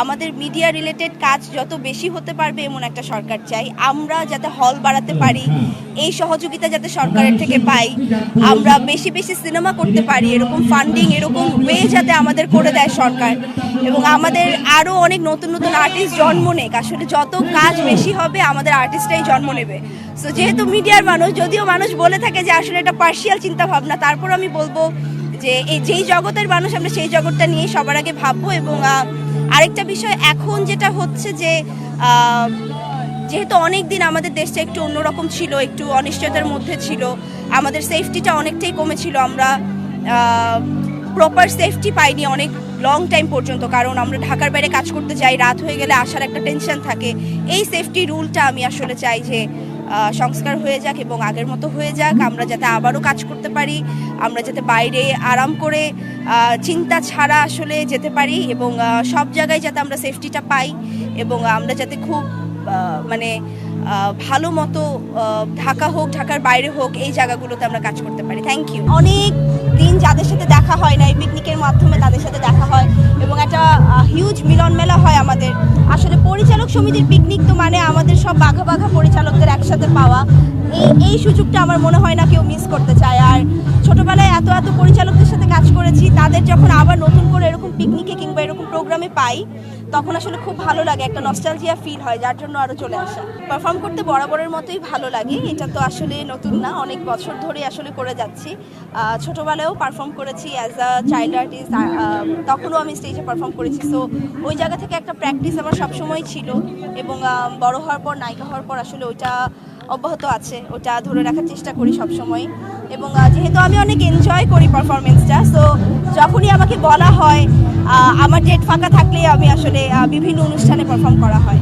আমাদের media related কাজ যত বেশি হতে পারবে এমন একটা সরকার চাই। আমরা যাতে হল বাড়াতে পারি, এই সহযোগিতা যাতে সরকারের থেকে পাই, আমরা বেশি বেশি সিনেমা করতে পারি, এরকম ফান্ডিং এরকম ওয়ে যাতে আমাদের করে দেয় সরকার, এবং আমাদের আরও অনেক নতুন নতুন আর্টিস্ট জন্ম নেক। আসলে যত কাজ বেশি হবে আমাদের আর্টিস্টরাই জন্ম নেবে। সো যেহেতু মিডিয়ার মানুষ, যদিও মানুষ বলে থাকে যে আসলে এটা পার্শিয়াল চিন্তা ভাবনা, তারপর আমি বলবো যে এই যেই জগতের মানুষ আমরা সেই জগৎটা নিয়ে সবার আগে ভাববো। এবং আরেকটা বিষয় এখন যেটা হচ্ছে যে যেহেতু অনেক দিন আমাদের দেশটা একটু অন্যরকম ছিল, একটু অনিশ্চয়তার মধ্যে ছিল, আমাদের সেফটিটা অনেকটাই কমেছিল, আমরা প্রপার সেফটি পাইনি অনেক লং টাইম পর্যন্ত, কারণ আমরা ঢাকার বাইরে কাজ করতে যাই, রাত হয়ে গেলে আসার একটা টেনশন থাকে। এই সেফটি রুলটা আমি আসলে চাই যে সংস্কার হয়ে যাক এবং আগের মতো হয়ে যাক, আমরা যাতে আবারও কাজ করতে পারি, আমরা যাতে বাইরে আরাম করে চিন্তা ছাড়া আসলে যেতে পারি, এবং সব জায়গায় যাতে আমরা সেফটিটা পাই, এবং আমরা যাতে খুব মানে ভালো মতো ঢাকা হোক, ঢাকার বাইরে হোক, এই জায়গাগুলোতে আমরা কাজ করতে পারি। Thank you. অনেক দিন যাদের সাথে দেখা হয় না, এই পিকনিকের মাধ্যমে তাদের সাথে দেখা হয় এবং একটা হিউজ মিলন মেলা হয় আমাদের। আসলে পরিচালক সমিতির পিকনিক তো মানে আমাদের সব বাঘা বাঘা পরিচালকদের একসাথে পাওয়া, এই সুযোগটা আমার মনে হয় না কেউ মিস করতে চায়। আর ছোটোবেলায় এত এত পরিচালকদের সাথে কাজ করেছি, তাদের যখন আবার নতুন করে এরকম পিকনিকে কিংবা এরকম প্রোগ্রামে পাই, তখন আসলে খুব ভালো লাগে, একটা নস্টালজিয়া ফিল হয়, যার জন্য আরও চলে আসা। পারফর্ম করতে বরাবরের মতোই ভালো লাগে, এটা তো আসলে নতুন না, অনেক বছর ধরে আসলে করে যাচ্ছি। ছোটোবেলায়ও পারফর্ম করেছি অ্যাজ আ চাইল্ড আর্টিস্ট, তখনও আমি স্টেজে পারফর্ম করেছি। সো ওই জায়গা থেকে একটা প্র্যাকটিস আমার সবসময় ছিল, এবং বড় হওয়ার পর, নায়িকা হওয়ার পর আসলে ওইটা অব্যাহত আছে, ওটা ধরে রাখার চেষ্টা করি সবসময়। এবং যেহেতু আমি অনেক এনজয় করি পারফরমেন্সটা, সো যখনই আমাকে বলা হয়, আমার ডেট ফাঁকা থাকলে আমি আসলে বিভিন্ন অনুষ্ঠানে পারফর্ম করা হয়।